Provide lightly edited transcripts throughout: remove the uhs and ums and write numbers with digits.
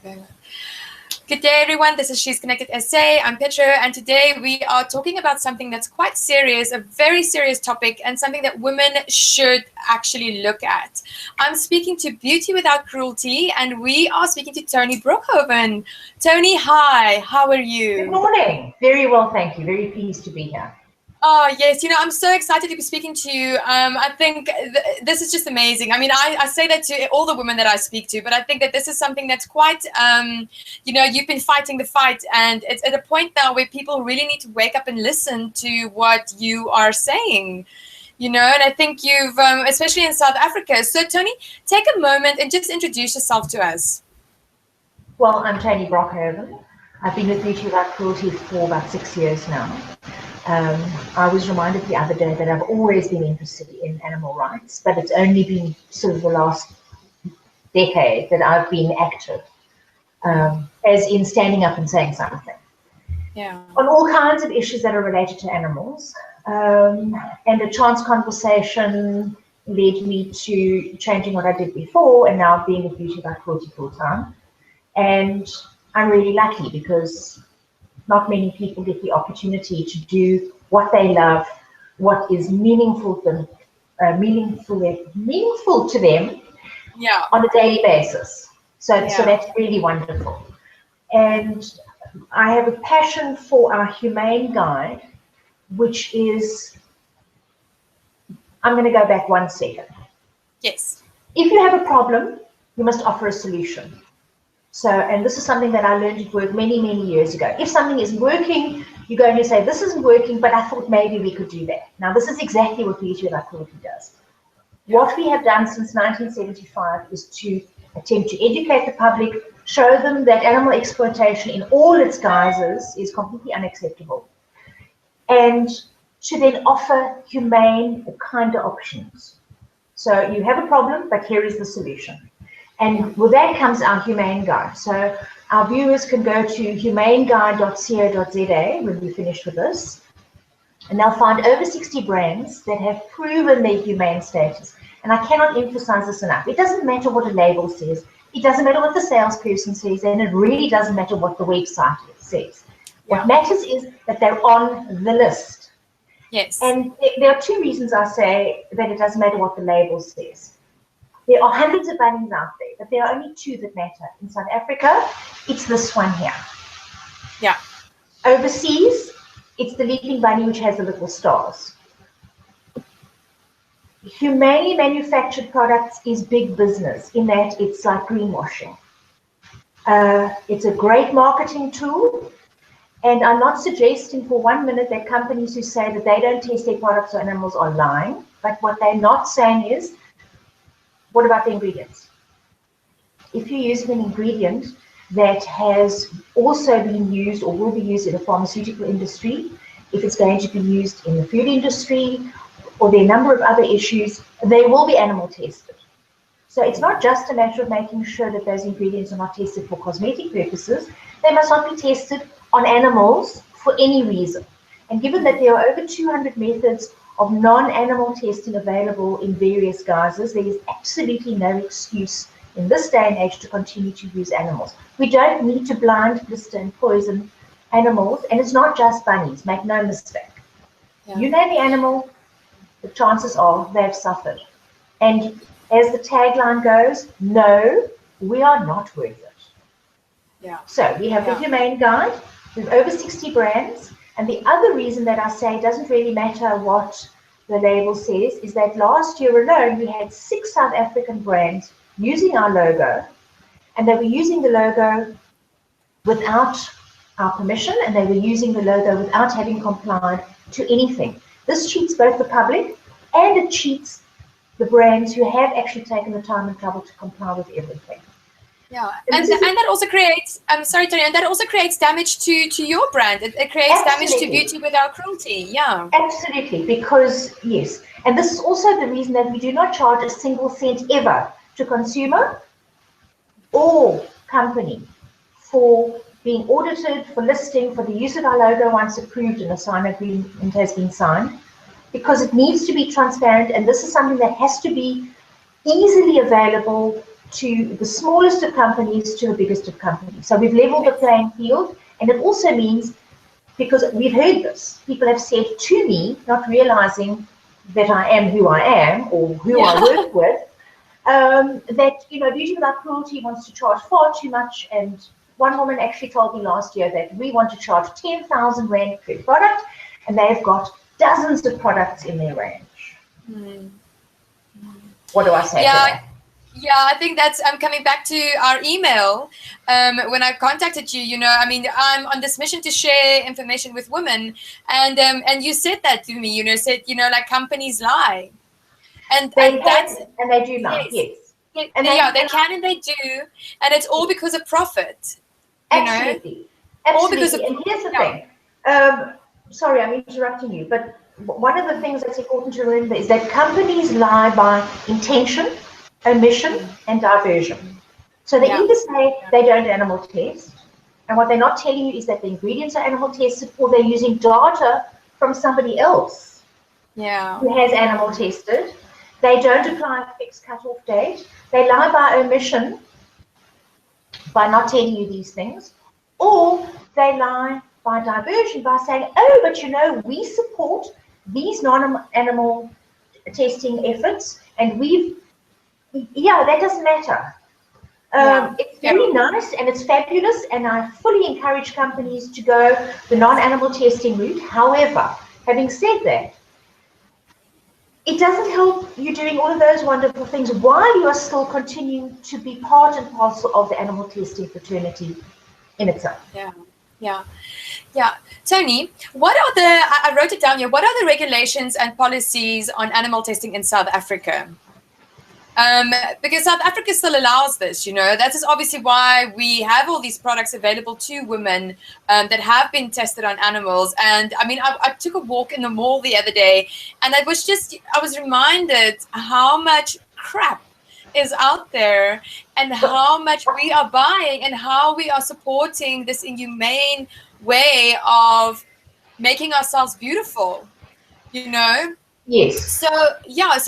Good day, everyone. This is She's Connected SA. I'm Petra, and today we are talking about something that's quite serious, a very serious topic, and something that women should actually look at. I'm speaking to Beauty Without Cruelty, and we are speaking to Toni Brockhoven. Toni, hi. How are you? Good morning. Very well, thank you. Very pleased to be here. Oh, yes. I'm so excited to be speaking to you. I think this is just amazing. I mean, I say that to all the women that I speak to, but I think that this is something that's quite, you've been fighting the fight, and it's at a point now where people really need to wake up and listen to what you are saying, and I think you've, especially in South Africa. So, Toni, take a moment and just introduce yourself to us. Well, I'm Toni Brockhoven. I've been with Beauty Without Cruelty for about 6 years now. I was reminded the other day that I've always been interested in animal rights, but it's only been sort of the last decade that I've been active, as in standing up and saying something. Yeah. On all kinds of issues that are related to animals. And a chance conversation led me to changing what I did before and now being with Beauty Without Cruelty full time. And I'm really lucky because not many people get the opportunity to do what they love, what is meaningful to them, on a daily basis. So that's really wonderful. And I have a passion for our humane guide, which is, I'm going to go back 1 second. Yes. If you have a problem, you must offer a solution. So, and this is something that I learned at work many, many years ago. If something isn't working, you go and you say, this isn't working, but I thought maybe we could do that. Now, this is exactly what Beauty Without Cruelty does. What we have done since 1975 is to attempt to educate the public, show them that animal exploitation in all its guises is completely unacceptable, and to then offer humane or kinder options. So you have a problem, but here is the solution. And with that comes our Humane Guide. So our viewers can go to humaneguide.co.za when we finish with this, and they'll find over 60 brands that have proven their humane status. And I cannot emphasize this enough. It doesn't matter what a label says. It doesn't matter what the salesperson says, and it really doesn't matter what the website says. What matters is that they're on the list. Yes. And there are 2 reasons I say that it doesn't matter what the label says. There are hundreds of bunnies out there, but there are only 2 that matter. In South Africa, it's this one here. Yeah. Overseas, it's the leaping bunny which has the little stars. Humanely manufactured products is big business in that it's like greenwashing. It's a great marketing tool, and I'm not suggesting for 1 minute that companies who say that they don't test their products on animals are lying, but what they're not saying is, what about the ingredients? If you're using an ingredient that has also been used or will be used in the pharmaceutical industry, if it's going to be used in the food industry, or there are a number of other issues, they will be animal tested. So it's not just a matter of making sure that those ingredients are not tested for cosmetic purposes. They must not be tested on animals for any reason. And given that there are over 200 methods of non-animal testing available in various guises, there is absolutely no excuse in this day and age to continue to use animals. We don't need to blind, blister, and poison animals, and it's not just bunnies, make no mistake. Yeah. You name the animal, the chances are they've suffered. And as the tagline goes, no, we are not worth it. Yeah. So we have the Humane Guide, we have over 60 brands. And the other reason that I say it doesn't really matter what the label says is that last year alone, we had 6 South African brands using our logo, and they were using the logo without our permission, and they were using the logo without having complied to anything. This cheats both the public and it cheats the brands who have actually taken the time and trouble to comply with everything. Yeah, and that also creates, I'm sorry, Toni, and that also creates damage to your brand. It creates damage to Beauty Without Cruelty, yeah. Absolutely, because, yes, and this is also the reason that we do not charge a single cent ever to consumer or company for being audited, for listing, for the use of our logo once approved and a sign agreement has been signed, because it needs to be transparent, and this is something that has to be easily available to the smallest of companies to the biggest of companies. So we've leveled the playing field, and it also means, because we've heard this, people have said to me, not realizing that I am who I am or who I work with, that, you know, Beauty Without Cruelty wants to charge far too much. And one woman actually told me last year that we want to charge 10,000 Rand per product, and they've got dozens of products in their range. What do I say to that? Yeah, I think that's coming back to our email. When I contacted you, you know, I mean, I'm on this mission to share information with women, and you said that to me, you know, said, you know, like, companies lie, and They that's, can, and they do lie, yes. And they can and they do, and it's all because of profit. Absolutely, absolutely. And here's the thing. Sorry, I'm interrupting you, but one of the things that's important to remember is that companies lie by intention, omission, and diversion. So they either say they don't animal test, and what they're not telling you is that the ingredients are animal tested, or they're using data from somebody else who has animal tested. They don't apply a fixed cutoff date. They lie by omission by not telling you these things, or they lie by diversion by saying, oh, but you know, we support these non-animal testing efforts, and that doesn't matter. It's very nice and it's fabulous, and I fully encourage companies to go the non-animal testing route. However, having said that, it doesn't help you doing all of those wonderful things while you are still continuing to be part and parcel of the animal testing fraternity in itself. Yeah. Toni, what are I wrote it down here, what are the regulations and policies on animal testing in South Africa? Because South Africa still allows this, you know. That is obviously why we have all these products available to women that have been tested on animals. And I mean, I took a walk in the mall the other day, and I was reminded how much crap is out there, and how much we are buying, and how we are supporting this inhumane way of making ourselves beautiful, you know. Yes. So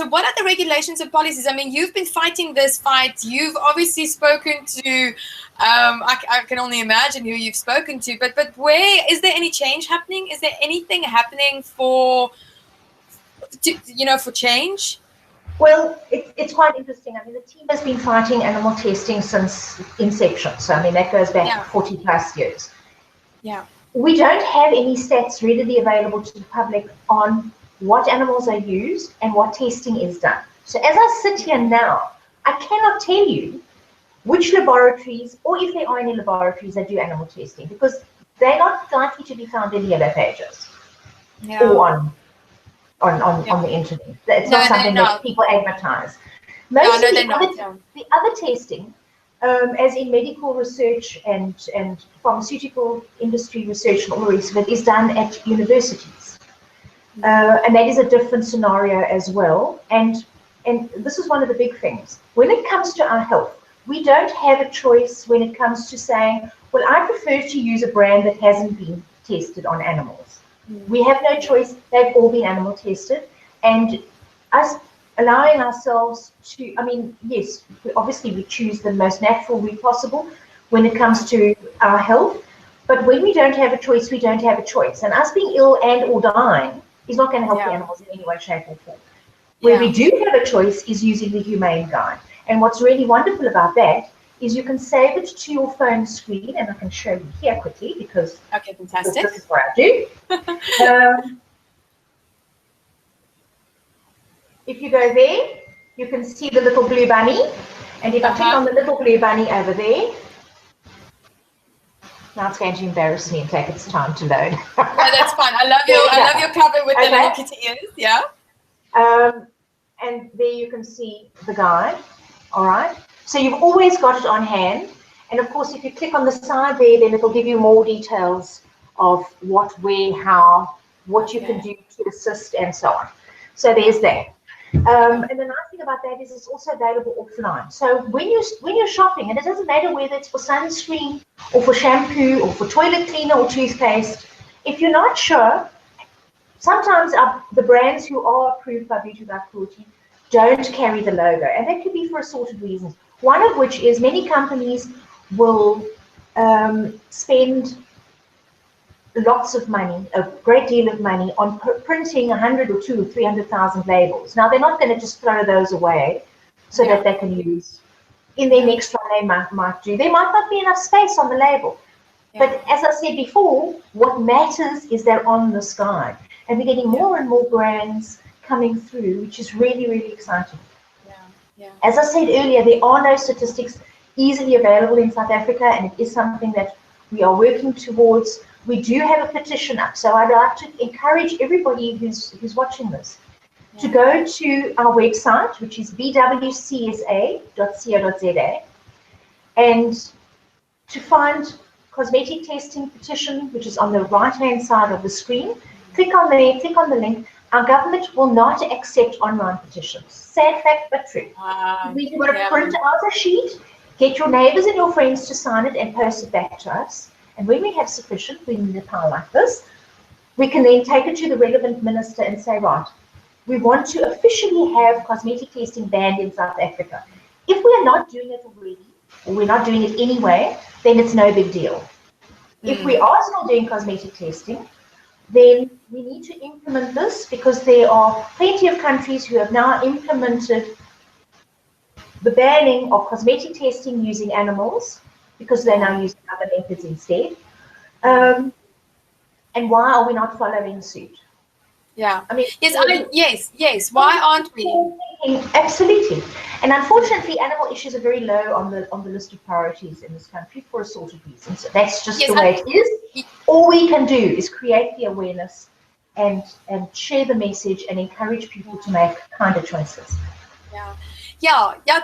what are the regulations and policies? I mean, you've been fighting this fight. You've obviously spoken to, I can only imagine who you've spoken to, but where, is there any change happening? Is there anything happening for change? Well, it's quite interesting. I mean, the team has been fighting animal testing since inception. So, I mean, that goes back 40 plus years. Yeah. We don't have any stats readily available to the public on what animals are used and what testing is done. So as I sit here now, I cannot tell you which laboratories, or if there are any laboratories that do animal testing, because they're not likely to be found in yellow pages or on the internet. It's not something that people advertise. Most of the other testing, as in medical research and pharmaceutical industry research and all the rest of it, is done at universities. And that is a different scenario as well. And this is one of the big things. When it comes to our health, we don't have a choice when it comes to saying, well, I prefer to use a brand that hasn't been tested on animals. We have no choice. They've all been animal tested. And us allowing ourselves to, I mean, yes, obviously we choose the most natural route possible when it comes to our health. But when we don't have a choice, we don't have a choice. And us being ill and or dying is not going to help the animals in any way, shape, or form. Where we do have a choice is using the Humane Guide. And what's really wonderful about that is you can save it to your phone screen, and I can show you here quickly because fantastic. This is what I do. If you go there, you can see the little blue bunny. And if I click on the little blue bunny over there, now it's going to embarrass me and take its time to load. No, that's fine. I love your cover with the little kitty ears. Yeah. And there you can see the guide. All right. So you've always got it on hand. And of course, if you click on the side there, then it'll give you more details of what, where, how, what you can do to assist, and so on. So there's that. And the nice thing about that is it's also available offline. So when you're shopping, and it doesn't matter whether it's for sunscreen or for shampoo or for toilet cleaner or toothpaste, if you're not sure, sometimes the brands who are approved by Beauty Without Cruelty don't carry the logo, and that could be for assorted reasons. One of which is many companies will spend lots of money, a great deal of money, on printing 100 or 200 or 300,000 labels. Now, they're not going to just throw those away so that they can use in their next one they might do. There might not be enough space on the label. But as I said before, what matters is they're on the sky. And we're getting more and more brands coming through, which is really, really exciting. As I said earlier, there are no statistics easily available in South Africa, and it is something that we are working towards. We do have a petition up, so I'd like to encourage everybody who's watching this to go to our website, which is bwcsa.co.za, and to find cosmetic testing petition, which is on the right-hand side of the screen. Click on there, click on the link. Our government will not accept online petitions. Sad fact, but true. We've got to print out a sheet, get your neighbors and your friends to sign it and post it back to us. And when we have sufficient, we need a power like this, we can then take it to the relevant minister and say, right, we want to officially have cosmetic testing banned in South Africa. If we are not doing it already, or we're not doing it anyway, then it's no big deal. If we are still doing cosmetic testing, then we need to implement this, because there are plenty of countries who have now implemented the banning of cosmetic testing using animals, because they're now using other methods instead. And why are we not following suit? I mean, yes. Why aren't we? Absolutely. And unfortunately, animal issues are very low on the list of priorities in this country for assorted reasons. So that's just the way it is. All we can do is create the awareness and share the message and encourage people to make kinder choices.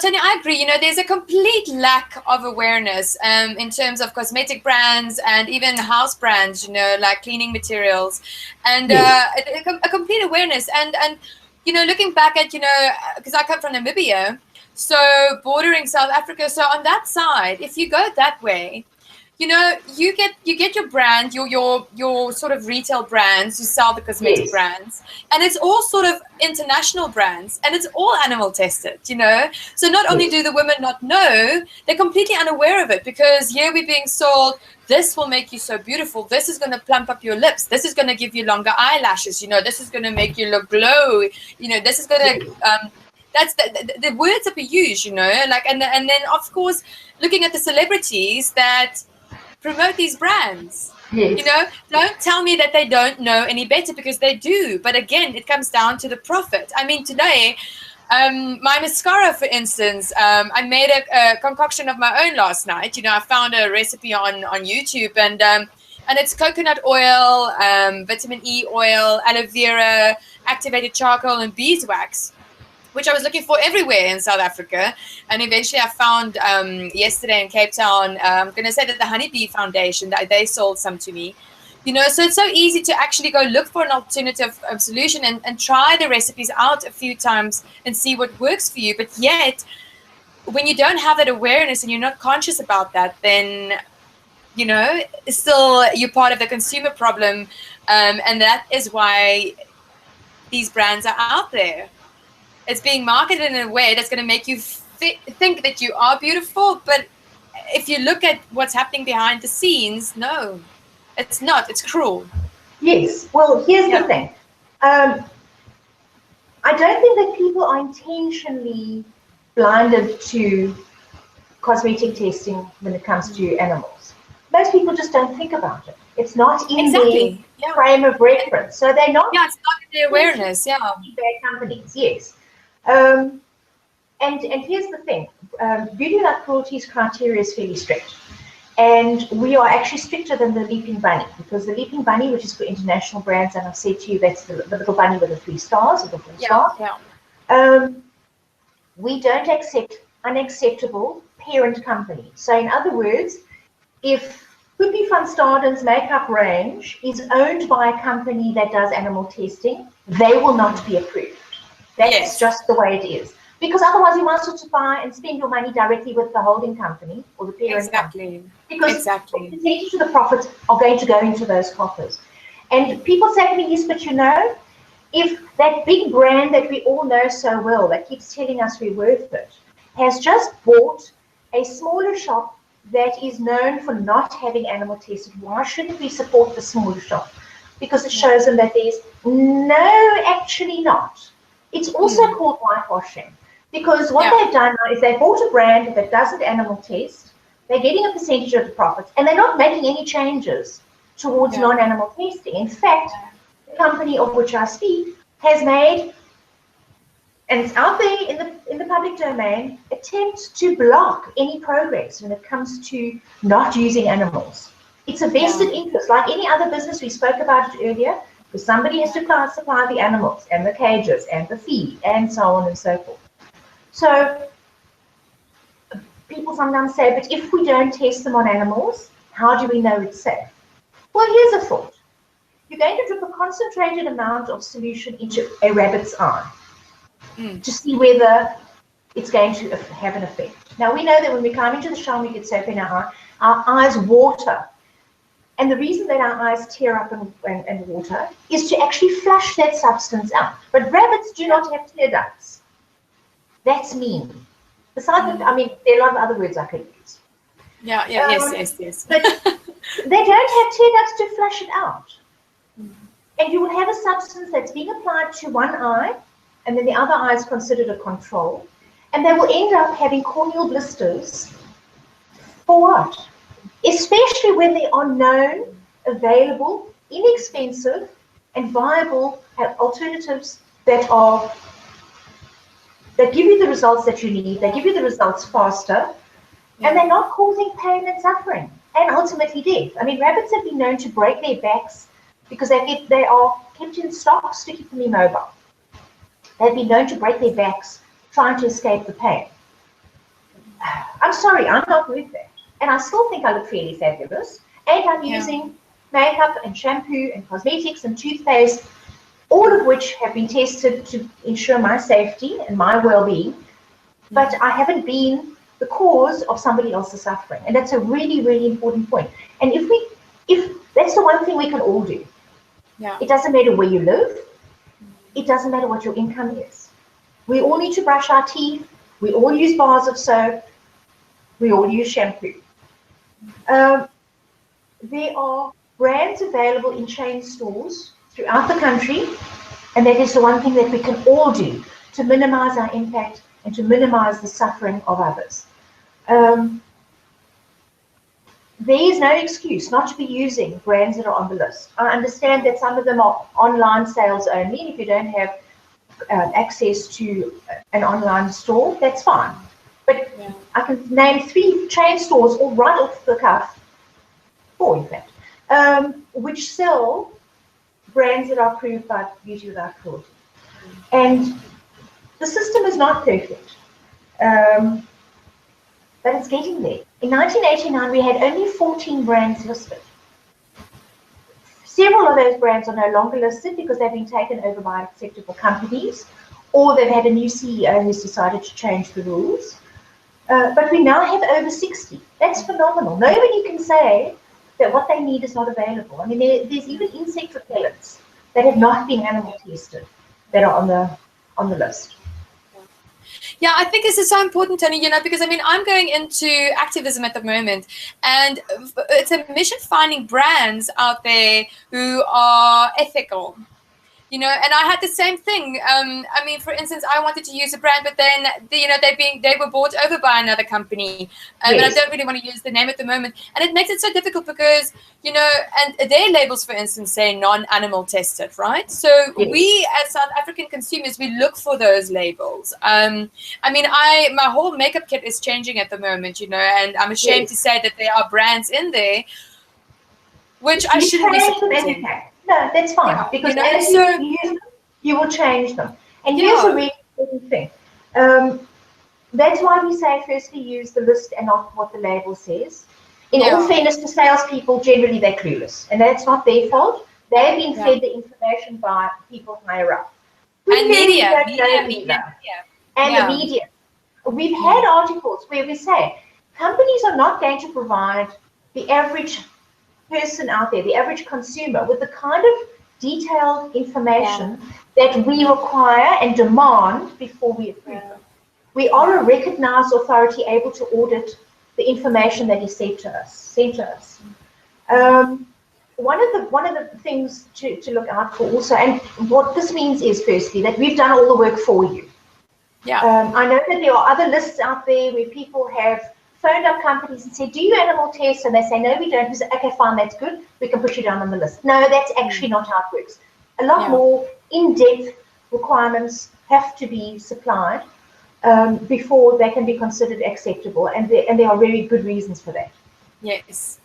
Toni, I agree. You know, there's a complete lack of awareness in terms of cosmetic brands and even house brands, you know, like cleaning materials, and a complete awareness. And you know, looking back at, you know, because I come from Namibia, so bordering South Africa, so on that side, if you go that way, you know, you get your brand, your sort of retail brands who sell the cosmetic brands, and it's all sort of international brands, and it's all animal tested, you know. So not only do the women not know, they're completely unaware of it, because here we're being sold, this will make you so beautiful, this is going to plump up your lips, this is going to give you longer eyelashes, you know, this is going to make you look glow, you know, this is going to that's the words that we use, you know, like, and then of course looking at the celebrities that promote these brands. You know, don't tell me that they don't know any better, because they do. But again, it comes down to the profit. I mean, today, my mascara, for instance, I made a concoction of my own last night. You know, I found a recipe on YouTube, and it's coconut oil, vitamin E oil, aloe vera, activated charcoal, and beeswax, which I was looking for everywhere in South Africa. And eventually I found yesterday in Cape Town, I'm going to say that the Honeybee Foundation, that they sold some to me. You know, so it's so easy to actually go look for an alternative solution and try the recipes out a few times and see what works for you. But yet, when you don't have that awareness and you're not conscious about that, then, you know, still you're part of the consumer problem. And that is why these brands are out there. It's being marketed in a way that's going to make you think that you are beautiful. But if you look at what's happening behind the scenes, no, it's not. It's cruel. Yes. Well, here's the thing. I don't think that people are intentionally blinded to cosmetic testing when it comes to animals. Most people just don't think about it. It's not in their frame of reference. So they're not. Yeah, it's not in their awareness. Bad companies, yes. And here's the thing, Beauty Without Cruelty's criteria is fairly strict, and we are actually stricter than the Leaping Bunny, because the Leaping Bunny, which is for international brands, and I've said to you that's the little bunny with the 3 stars or the 4 stars, we don't accept unacceptable parent companies. So in other words, if Poopy van Staden's makeup range is owned by a company that does animal testing, they will not be approved. That's just the way it is. Because otherwise you might as well buy and spend your money directly with the holding company or the parent company. Because the percentage of the profits are going to go into those coffers. And people say to me, yes, but you know, if that big brand that we all know so well, that keeps telling us we're worth it, has just bought a smaller shop that is known for not having animal tested. Why shouldn't we support the smaller shop? Because it shows them that there's no, actually not. It's also called whitewashing, because what they've done now is they bought a brand that doesn't animal test. They're getting a percentage of the profits, and they're not making any changes towards non-animal testing. In fact, the company of which I speak has made, and it's out there in the public domain, attempts to block any progress when it comes to not using animals. It's a vested interest, like any other business. We spoke about it earlier, because somebody has to supply the animals and the cages and the feed and so on and so forth. So people sometimes say, but if we don't test them on animals, how do we know it's safe? Well, here's a thought. You're going to drip a concentrated amount of solution into a rabbit's eye to see whether it's going to have an effect. Now, we know that when we climb into the shower and we get soap in our eyes water. And the reason that our eyes tear up and water is to actually flush that substance out. But rabbits do not have tear ducts. That's mean. Besides, I mean, there are a lot of other words I could use. Yes. But they don't have tear ducts to flush it out. And you will have a substance that's being applied to one eye, and then the other eye is considered a control. And they will end up having corneal blisters. For what? Especially when there are known, available, inexpensive, and viable alternatives that give you the results that you need, they give you the results faster, and they're not causing pain and suffering, and ultimately death. I mean, rabbits have been known to break their backs because they are kept in stocks to keep them immobile. They've been known to break their backs trying to escape the pain. I'm sorry, I'm not with that. And I still think I look fairly fabulous. And I'm using makeup and shampoo and cosmetics and toothpaste, all of which have been tested to ensure my safety and my well-being. But I haven't been the cause of somebody else's suffering. And that's a really, really important point. And if that's the one thing we can all do. It doesn't matter where you live. It doesn't matter what your income is. We all need to brush our teeth. We all use bars of soap. We all use shampoo. There are brands available in chain stores throughout the country, and that is the one thing that we can all do to minimize our impact and to minimize the suffering of others. There is no excuse not to be using brands that are on the list. I understand that some of them are online sales only, and if you don't have access to an online store, that's fine. But I can name 3 chain stores, all right off the cuff, 4 in fact, which sell brands that are approved by Beauty Without Cruelty. And the system is not perfect, but it's getting there. In 1989, we had only 14 brands listed. Several of those brands are no longer listed because they've been taken over by acceptable companies, or they've had a new CEO who's decided to change the rules. But we now have over 60. That's phenomenal. Nobody can say that what they need is not available. I mean, there's even insect repellents that have not been animal tested that are on the list. Yeah, I think this is so important, Toni, because I mean, I'm going into activism at the moment, and it's a mission finding brands out there who are ethical. And I had the same thing. I mean, for instance, I wanted to use a brand, but then they were bought over by another company, and I don't really want to use the name at the moment. And it makes it so difficult because and their labels, for instance, say non-animal tested, right? So we as South African consumers, we look for those labels. I mean, my whole makeup kit is changing at the moment, and I'm ashamed to say that there are brands in there which I shouldn't be supporting. No, that's fine, because as you use them, you will change them. And here's a really important thing. That's why we say firstly use the list and not what the label says. In all fairness to salespeople, generally they're clueless, and that's not their fault. They've been fed the information by people higher up. And media. And the media. We've had articles where we say companies are not going to provide the average person out there, the average consumer, with the kind of detailed information that we require and demand before we approve them. We are a recognized authority able to audit the information that is sent to us. One of the things to look out for also, and what this means is firstly that we've done all the work for you. Yeah. I know that there are other lists out there where people have phoned up companies and said, do you animal tests? And they say, no, we don't. We say, okay, fine, that's good. We can put you down on the list. No, that's actually not how it works. A lot more in-depth requirements have to be supplied before they can be considered acceptable, and there are very good reasons for that. Yes.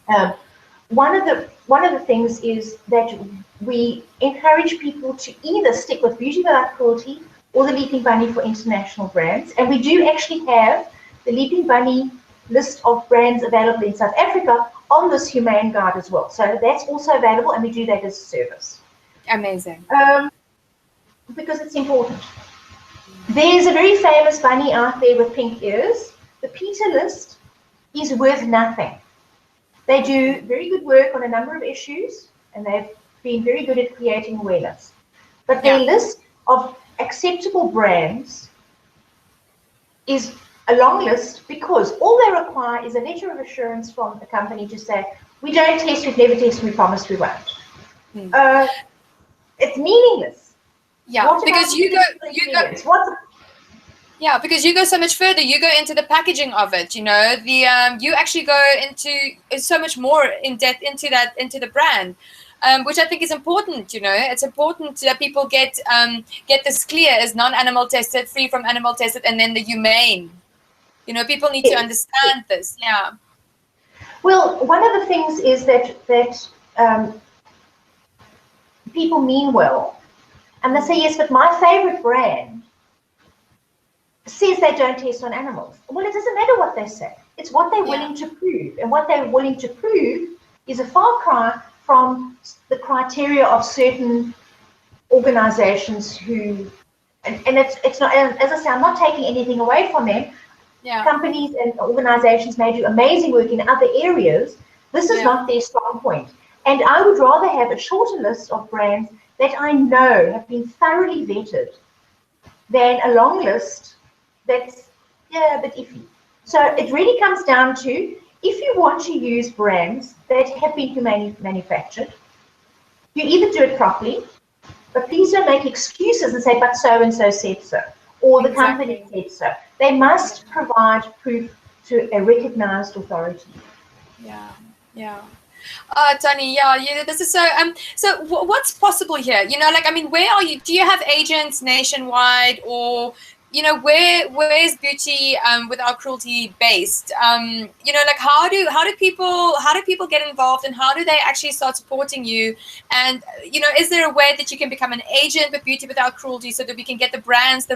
One of the things is that we encourage people to either stick with Beauty Without Cruelty or the Leaping Bunny for international brands, and we do actually have the Leaping Bunny list of brands available in South Africa on this humane guide as well. So that's also available, and we do that as a service. Amazing. Because it's important. There's a very famous bunny out there with pink ears. The PETA list is worth nothing. They do very good work on a number of issues, and they've been very good at creating awareness. But their list of acceptable brands is a long list because all they require is a letter of assurance from the company to say, we don't test, we've never tested, we promise we won't. It's meaningless. Yeah, because you go so much further. You go into the packaging of it. You know, you actually go into so much more in depth into the brand, which I think is important. You know, it's important that people get this clear as non-animal tested, free from animal tested, and then the humane. You know, people need to understand this. Yeah. Well, one of the things is that people mean well, and they say, yes, but my favorite brand says they don't test on animals. Well, it doesn't matter what they say. It's what they're willing to prove. And what they're willing to prove is a far cry from the criteria of certain organizations who, and it's not, as I say, I'm not taking anything away from them. Yeah. Companies and organizations may do amazing work in other areas. This is not their strong point. And I would rather have a shorter list of brands that I know have been thoroughly vetted than a long list that's a bit iffy. So it really comes down to, if you want to use brands that have been humanely manufactured, you either do it properly, but please don't make excuses and say, but so-and-so said so, or the company said so. They must provide proof to a recognized authority. Yeah. Toni, this is so. So what's possible here? You know, like, I mean, where are you? Do you have agents nationwide, or you know, where is Beauty Without Cruelty based? You know, like, how do people get involved, and how do they actually start supporting you? And you know, is there a way that you can become an agent with Beauty Without Cruelty so that we can get the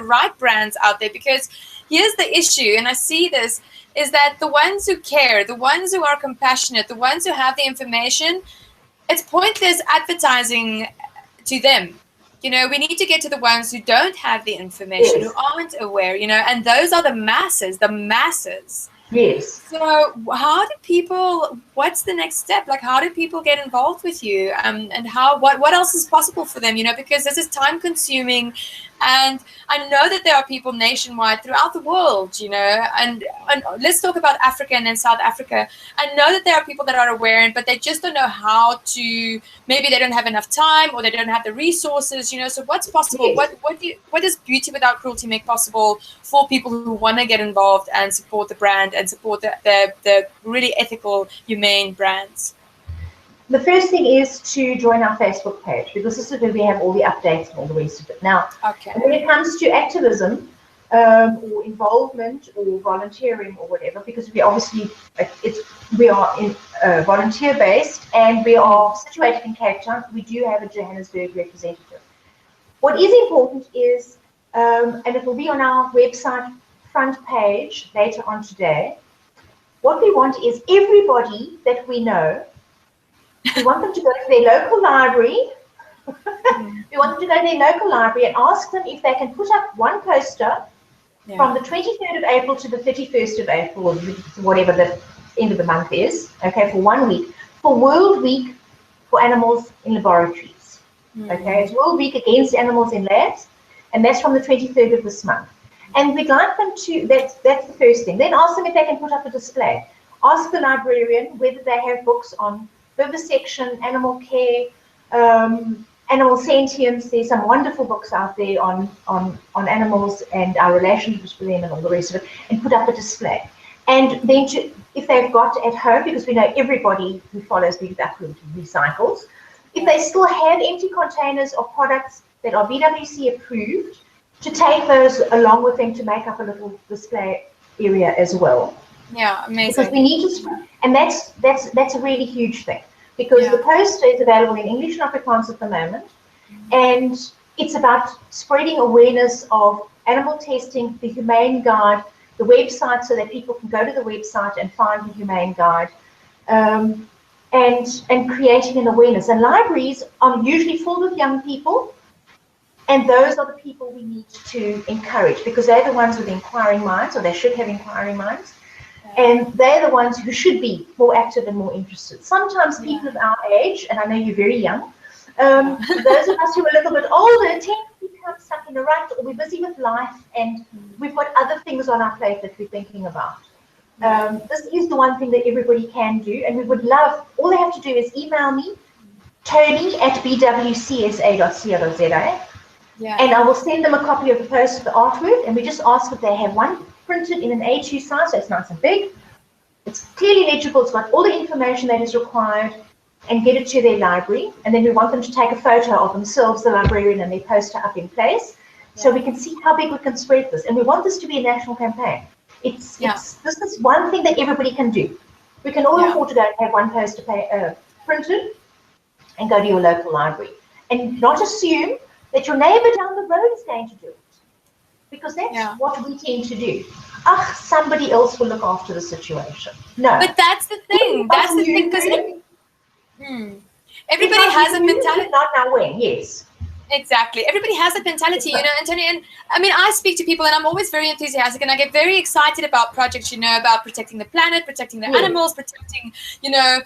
right brands out there? Because here's the issue, and I see this, is that the ones who care, the ones who are compassionate, the ones who have the information, it's pointless advertising to them. You know, we need to get to the ones who don't have the information, who aren't aware, you know, and those are the masses. Yes. So what's the next step? Like, how do people get involved with you? And what else is possible for them, you know, because this is time consuming. And I know that there are people nationwide throughout the world, you know, and let's talk about Africa and then South Africa. I know that there are people that are aware, but they just don't know how to, maybe they don't have enough time, or they don't have the resources, you know. So what's possible? Yes. What does Beauty Without Cruelty make possible for people who want to get involved and support the brand and support the really ethical, humane brands? The first thing is to join our Facebook page, because this is where we have all the updates and all the rest of it. Now, when it comes to activism or involvement or volunteering or whatever, because we obviously, we are in volunteer-based, and we are situated in Cape Town, we do have a Johannesburg representative. What is important is, and it will be on our website front page later on today, what we want is everybody that we know. We want them to go to their local library. We want them to go to their local library and ask them if they can put up one poster from the 23rd of April to the 31st of April, or whatever the end of the month is, okay, for 1 week, for World Week for Animals in Laboratories. Okay, it's World Week against animals in labs, and that's from the 23rd of this month. And we'd like them to, that's the first thing. Then ask them if they can put up a display. Ask the librarian whether they have books on vivisection, animal care, animal sentience. There's some wonderful books out there on animals and our relationships with them and all the rest of it, and put up a display. And then if they've got at home, because we know everybody who follows Without Cruelty recycles, if they still have empty containers of products that are BWC approved, to take those along with them to make up a little display area as well. Yeah, amazing. Because we need to, and that's a really huge thing, because the poster is available in English and Afrikaans at the moment, and it's about spreading awareness of animal testing, the Humane Guide, the website, so that people can go to the website and find the Humane Guide, and creating an awareness. And libraries are usually full of young people, and those are the people we need to encourage, because they're the ones with inquiring minds, or they should have inquiring minds, and they're the ones who should be more active and more interested. Sometimes people of our age, and I know you're very young, those of us who are a little bit older tend to become stuck in a rut, or we're busy with life, and we've got other things on our plate that we're thinking about. This is the one thing that everybody can do, and we would love, all they have to do is email me, toni@bwcsa.co.za, and I will send them a copy of the poster, the artwork, and we just ask that they have one printed in an A2 size, so it's nice and big. It's clearly legible, it's got all the information that is required, and get it to their library. And then we want them to take a photo of themselves, the librarian, and their poster up in place, so we can see how big we can spread this. And we want this to be a national campaign. This is one thing that everybody can do. We can all afford to go and have one poster printed and go to your local library, and not assume that your neighbor down the road is going to do it, because that's what we tend to do. Somebody else will look after the situation. No. But that's the thing. That's the thing, because everybody has a mentality. Not now when, yes. Exactly. Everybody has that mentality, and Toni, and I mean, I speak to people, and I'm always very enthusiastic, and I get very excited about projects, about protecting the planet, protecting the animals, protecting, I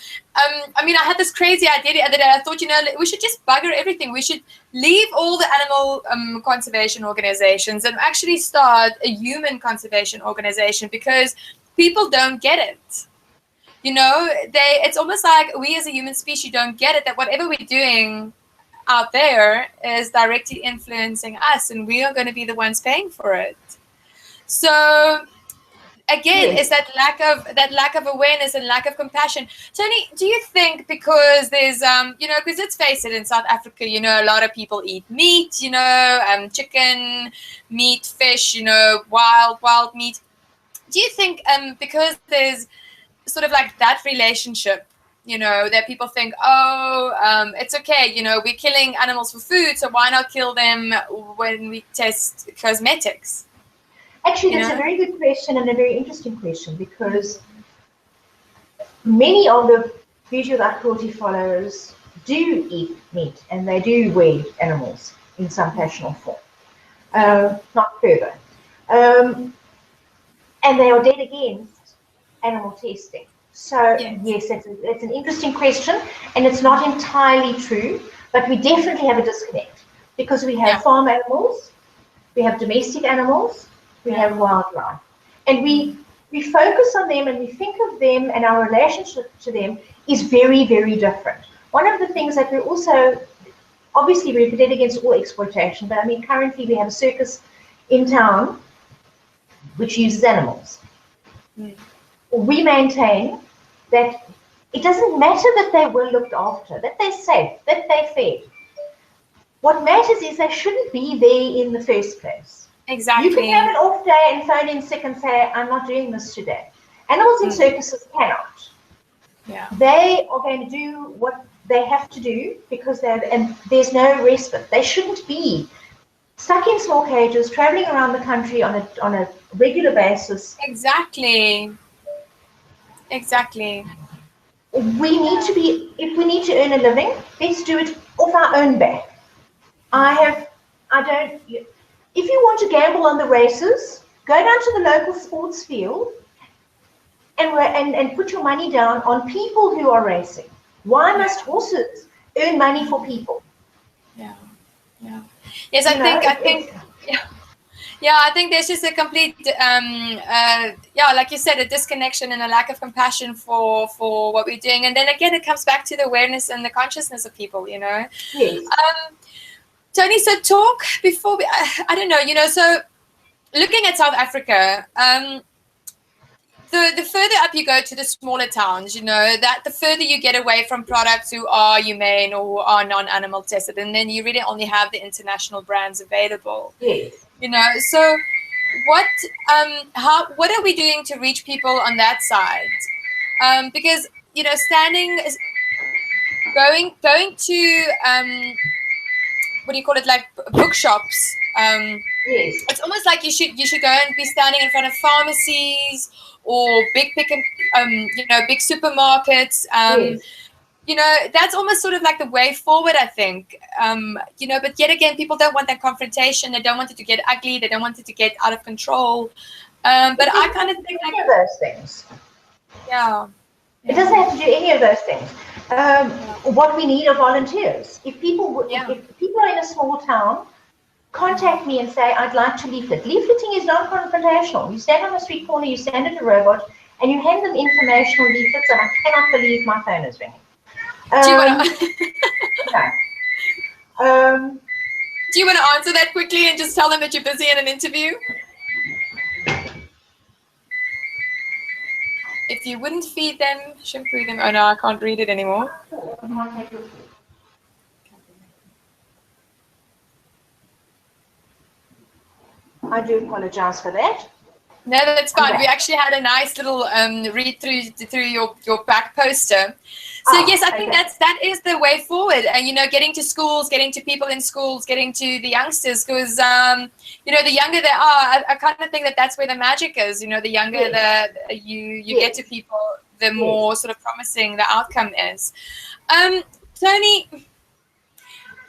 mean, I had this crazy idea the other day. I thought, we should just bugger everything. We should leave all the animal conservation organizations and actually start a human conservation organization, because people don't get it. It's almost like we as a human species don't get it, that whatever we're doing out there is directly influencing us, and we are going to be the ones paying for it. So again, it's that lack of awareness and lack of compassion. Toni, do you think, because there's because let's face it, in South Africa, a lot of people eat meat, chicken, meat, fish, wild meat. Do you think because there's sort of like that relationship, that people think, it's okay, we're killing animals for food, so why not kill them when we test cosmetics? Actually, that's a very good question, and a very interesting question, because many of the Without Cruelty followers do eat meat, and they do weigh animals in some fashion or form, not further. And they are dead against animal testing. So yes, that's an interesting question, and it's not entirely true, but we definitely have a disconnect, because we have farm animals, we have domestic animals, we have wildlife, and we focus on them, and we think of them, and our relationship to them is very, very different. One of the things that we're also, obviously we're dead against all exploitation, but I mean, currently we have a circus in town which uses animals. We maintain that it doesn't matter that they were looked after, that they're safe, that they're fed. What matters is they shouldn't be there in the first place. Exactly. You can have an off day and phone in sick and say, I'm not doing this today. Animals in circuses cannot. They are going to do what they have to do, because and there's no respite. They shouldn't be stuck in small cages, traveling around the country on a regular basis. Exactly. We need to be, if we need to earn a living, let's do it off our own back. If you want to gamble on the races, go down to the local sports field and put your money down on people who are racing. Why must horses earn money for people? Yes, I think Yeah, I think there's just a complete, like you said, a disconnection and a lack of compassion for what we're doing. And then again, it comes back to the awareness and the consciousness of people, you know. Yes. Toni, so talk before we, I don't know, you know, so looking at South Africa, the further up you go to the smaller towns, you know, that the further you get away from products who are humane or who are non-animal tested, and then you really only have the international brands available. Yes. You know, so what are we doing to reach people on that side? Because, you know, going to what do you call it, like bookshops? Yes. It's almost like you should go and be standing in front of pharmacies or big big supermarkets. Yes. You know, that's almost sort of like the way forward, I think. You know, but yet again, people don't want that confrontation. They don't want it to get ugly. They don't want it to get out of control. But I kind of think any of those things. Yeah. It doesn't have to do any of those things. What we need are volunteers. If people are in a small town, contact me and say, I'd like to leaflet. Leafleting is non-confrontational. You stand on the street corner, you stand at a robot, and you hand them informational leaflets, and I cannot believe my phone is ringing. Do you want to answer that quickly and just tell them that you're busy in an interview? If you wouldn't feed them, shampoo them. Oh no, I can't read it anymore. I do apologize for that. No, that's fine. We actually had a nice little read through your back poster. So yes, I think that is the way forward. And you know, getting to schools, getting to people in schools, getting to the youngsters, because you know, the younger they are, I kind of think that that's where the magic is. You know, the younger you get to people, the more sort of promising the outcome is. Toni.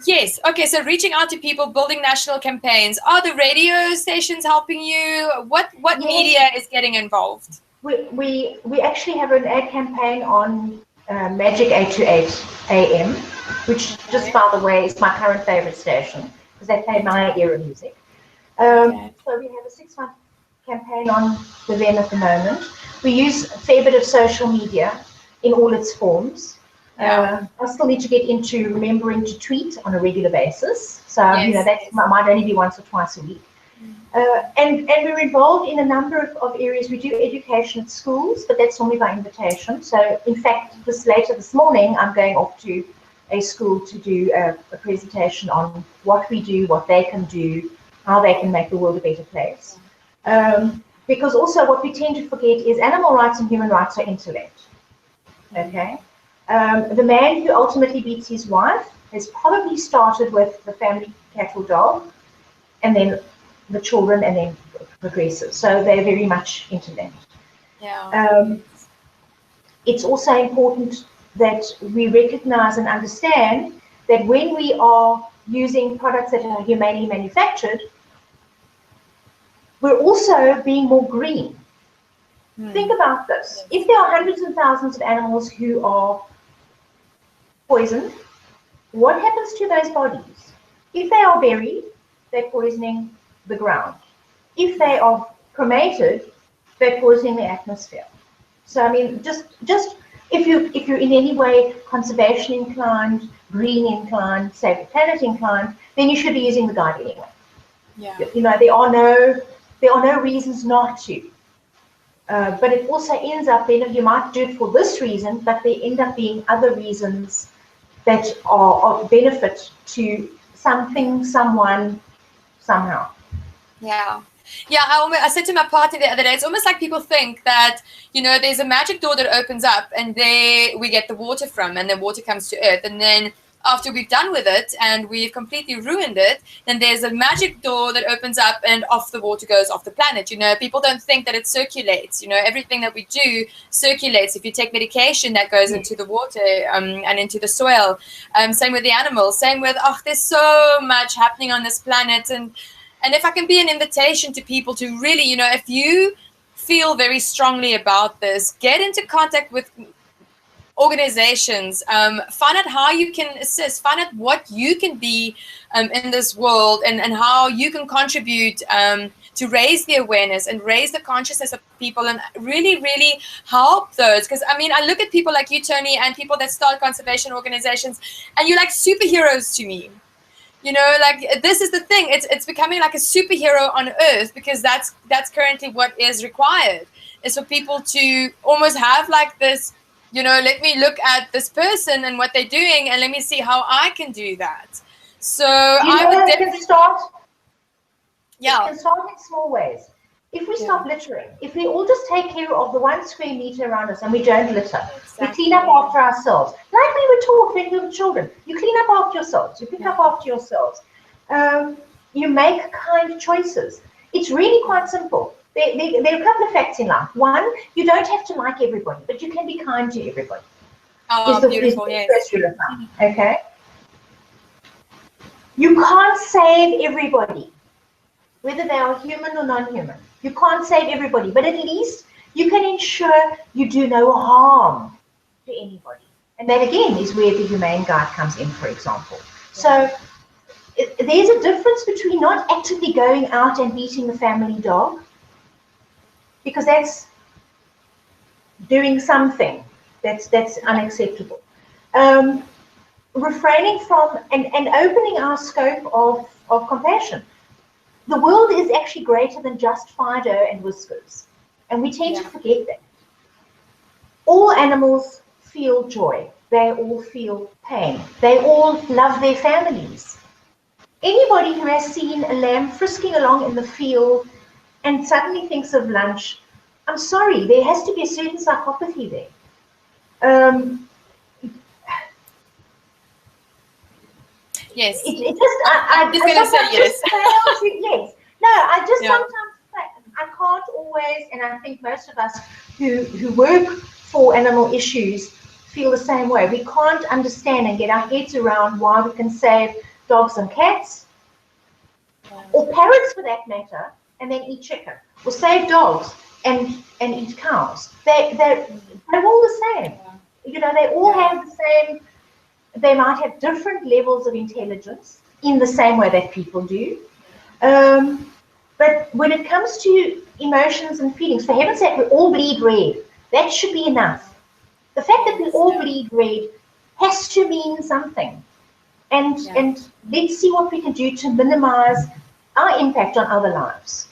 Yes. Okay. So reaching out to people, building national campaigns. Are the radio stations helping you? What media is getting involved? We actually have an ad campaign on Magic 828 AM, which just by the way is my current favorite station because they play my era music. So we have a 6-month campaign on with them at the moment. We use a fair bit of social media in all its forms. I still need to get into remembering to tweet on a regular basis. So, you know, that might only be once or twice a week. And we're involved in a number of areas. We do education at schools, but that's only by invitation. So, in fact, later this morning, I'm going off to a school to do a presentation on what we do, what they can do, how they can make the world a better place. Because also what we tend to forget is animal rights and human rights are interlinked. Okay? The man who ultimately beats his wife has probably started with the family cat or dog, and then the children, and then progresses. So they're very much interlinked. It's also important that we recognize and understand that when we are using products that are humanely manufactured, we're also being more green. Think about this. If there are hundreds and thousands of animals who are poisoned, what happens to those bodies? If they are buried, they're poisoning the ground. If they are cremated, they're poisoning the atmosphere. So I mean, just if you're in any way conservation inclined, green inclined, save the planet inclined, then you should be using the guide anyway. You know, there are no reasons not to. But it also ends up then you might do it for this reason, but there end up being other reasons that are of benefit to something, someone, somehow. I said to my partner the other day, it's almost like people think that, you know, there's a magic door that opens up and there we get the water from, and the water comes to earth, and then after we've done with it and we've completely ruined it, then there's a magic door that opens up and off the water goes off the planet. You know, people don't think that it circulates. You know, everything that we do circulates. If you take medication, that goes into the water and into the soil. Same with the animals. Same with, there's so much happening on this planet. And if I can be an invitation to people to really, you know, if you feel very strongly about this, get into contact with organizations, find out how you can assist, find out what you can be in this world, and how you can contribute to raise the awareness and raise the consciousness of people and really, really help those. Because, I mean, I look at people like you, Toni, and people that start conservation organizations, and you're like superheroes to me. You know, like, this is the thing. It's becoming like a superhero on earth, because that's currently what is required, is for people to almost have like this, you know, let me look at this person and what they're doing, and let me see how I can do that. So I would definitely start. Yeah. It can start in small ways. If we stop littering, if we all just take care of the 1 square meter around us and we don't litter, we clean up after ourselves. Like we were taught when we were children, you clean up after yourselves, you pick up after yourselves. You make kind choices. It's really quite simple. There are a couple of facts in life. One, you don't have to like everybody, but you can be kind to everybody. Oh, beautiful, yes. First rule of thumb, okay? You can't save everybody, whether they are human or non-human. You can't save everybody, but at least you can ensure you do no harm to anybody. And that, again, is where the Humane Guide comes in, for example. So there's a difference between not actively going out and beating the family dog, because that's doing something that's unacceptable. Refraining from and opening our scope of compassion. The world is actually greater than just Fido and Whiskers, and we tend to forget that. All animals feel joy. They all feel pain. They all love their families. Anybody who has seen a lamb frisking along in the field and suddenly thinks of lunch, I'm sorry, there has to be a certain psychopathy there. Yes. I'm just going to say yes. Yes. No, I just sometimes, I can't always, and I think most of us who work for animal issues feel the same way. We can't understand and get our heads around why we can save dogs and cats, or parrots for that matter, and then eat chicken, or save dogs and eat cows. They're all the same. You know, they all have the same. They might have different levels of intelligence in the same way that people do. But when it comes to emotions and feelings, for heaven's sake, we all bleed red. That should be enough. The fact that we all bleed red has to mean something. And let's see what we can do to minimize our impact on other lives.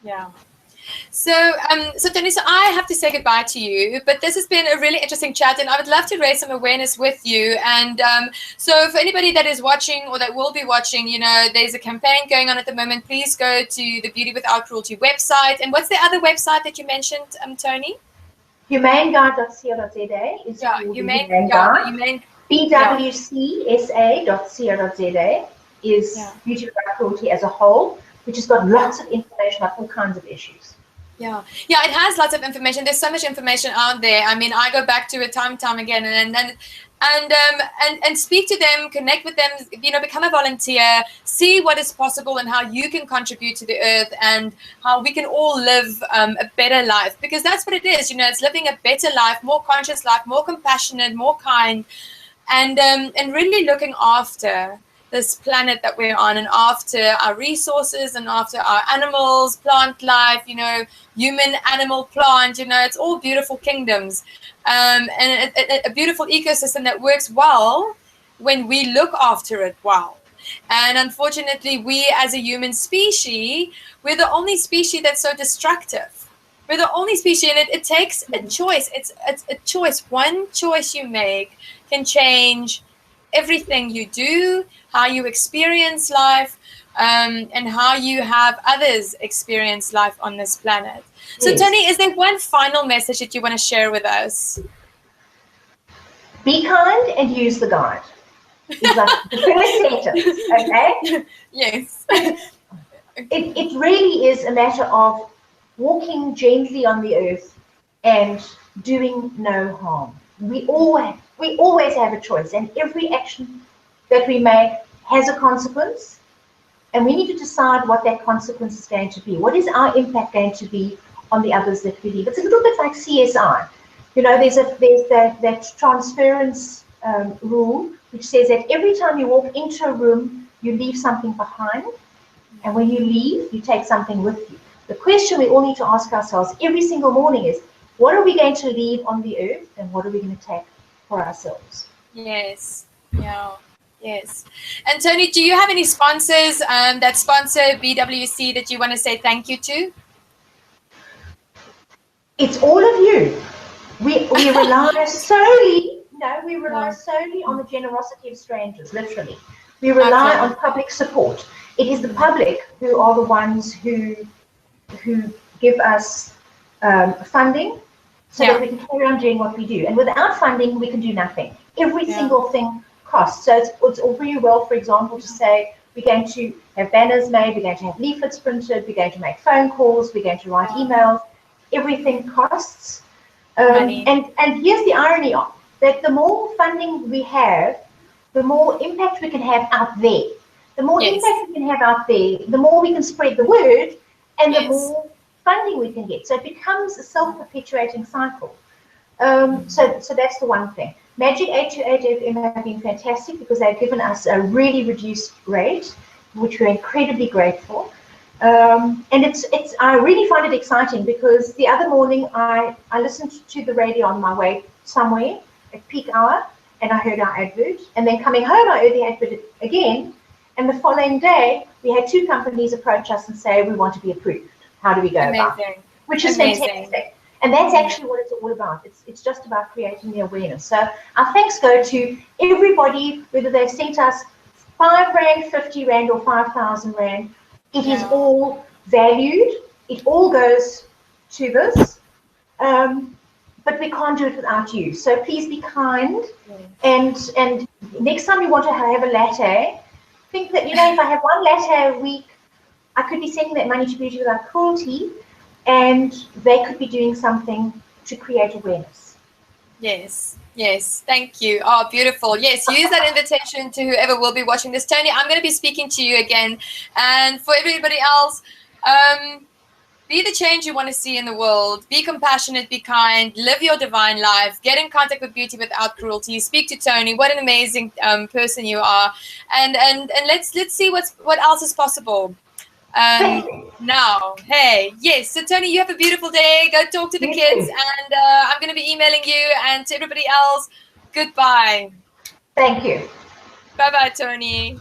Yeah. So, Toni, so I have to say goodbye to you, but this has been a really interesting chat, and I would love to raise some awareness with you. And so for anybody that is watching or that will be watching, you know, there's a campaign going on at the moment. Please go to the Beauty Without Cruelty website. And what's the other website that you mentioned, Toni? humaneguide.co.za is Humane Guide. bwcsa.co.za is Beauty Without Cruelty as a whole, which has got lots of information about all kinds of issues. Yeah, it has lots of information. There's so much information out there. I mean, I go back to it time and time again, and speak to them, connect with them, you know, become a volunteer, see what is possible and how you can contribute to the earth, and how we can all live a better life, because that's what it is. You know, it's living a better life, more conscious life, more compassionate, more kind, and really looking after this planet that we're on, and after our resources, and after our animals, plant life, you know, human, animal, plant, you know, it's all beautiful kingdoms, and a beautiful ecosystem that works well when we look after it well. And unfortunately, we as a human species, we're the only species that's so destructive. We're the only species, and it takes a choice. It's a choice. One choice you make can change everything you do, how you experience life, and how you have others experience life on this planet. So, Toni, is there one final message that you want to share with us? Be kind and use the guide. It's like the first sentence, okay? Yes. It really is a matter of walking gently on the earth and doing no harm. We always have a choice, and every action that we make has a consequence, and we need to decide what that consequence is going to be. What is our impact going to be on the others that we leave? It's a little bit like CSI. You know, there's that transference rule, which says that every time you walk into a room, you leave something behind. And when you leave, you take something with you. The question we all need to ask ourselves every single morning is, what are we going to leave on the earth and what are we going to take for ourselves? Yes. Yeah. Yes. And Toni, do you have any sponsors that sponsor BWC that you want to say thank you to? It's all of you. We rely solely, no, we rely solely on the generosity of strangers, literally. We rely on public support. It is the public who are the ones who give us funding so that we can carry on doing what we do. And without funding, we can do nothing. Every single thing costs. So it's all very well, for example, to say we're going to have banners made, we're going to have leaflets printed, we're going to make phone calls, we're going to write emails. Everything costs. And here's the irony of that: the more funding we have, the more impact we can have out there. The more impact we can have out there, the more we can spread the word, and the more funding we can get. So it becomes a self-perpetuating cycle. So that's the one thing. Magic 828 FM have been fantastic because they've given us a really reduced rate, which we're incredibly grateful. And I really find it exciting because the other morning I listened to the radio on my way somewhere at peak hour and I heard our advert, and then coming home I heard the advert again, and the following day we had 2 companies approach us and say we want to be approved. How do we go about it? Which is fantastic. And that's actually what it's all about. It's just about creating the awareness. So our thanks go to everybody, whether they've sent us 5 Rand, 50 Rand or 5,000 Rand. It is all valued. It all goes to this. But we can't do it without you. So please be kind. And next time you want to have a latte, think that, if I have 1 latte a week, I could be sending that money to Beauty Without Cruelty, and they could be doing something to create awareness. Yes, thank you. Oh, beautiful. Yes, use that invitation to whoever will be watching this. Toni, I'm going to be speaking to you again. And for everybody else, be the change you want to see in the world. Be compassionate, be kind, live your divine life, get in contact with Beauty Without Cruelty, speak to Toni. What an amazing person you are. And let's see what else is possible. Now, hey, yes. So Toni, you have a beautiful day. Go talk to the kids, and I'm going to be emailing you. And to everybody else, goodbye. Thank you. Bye-bye, Toni.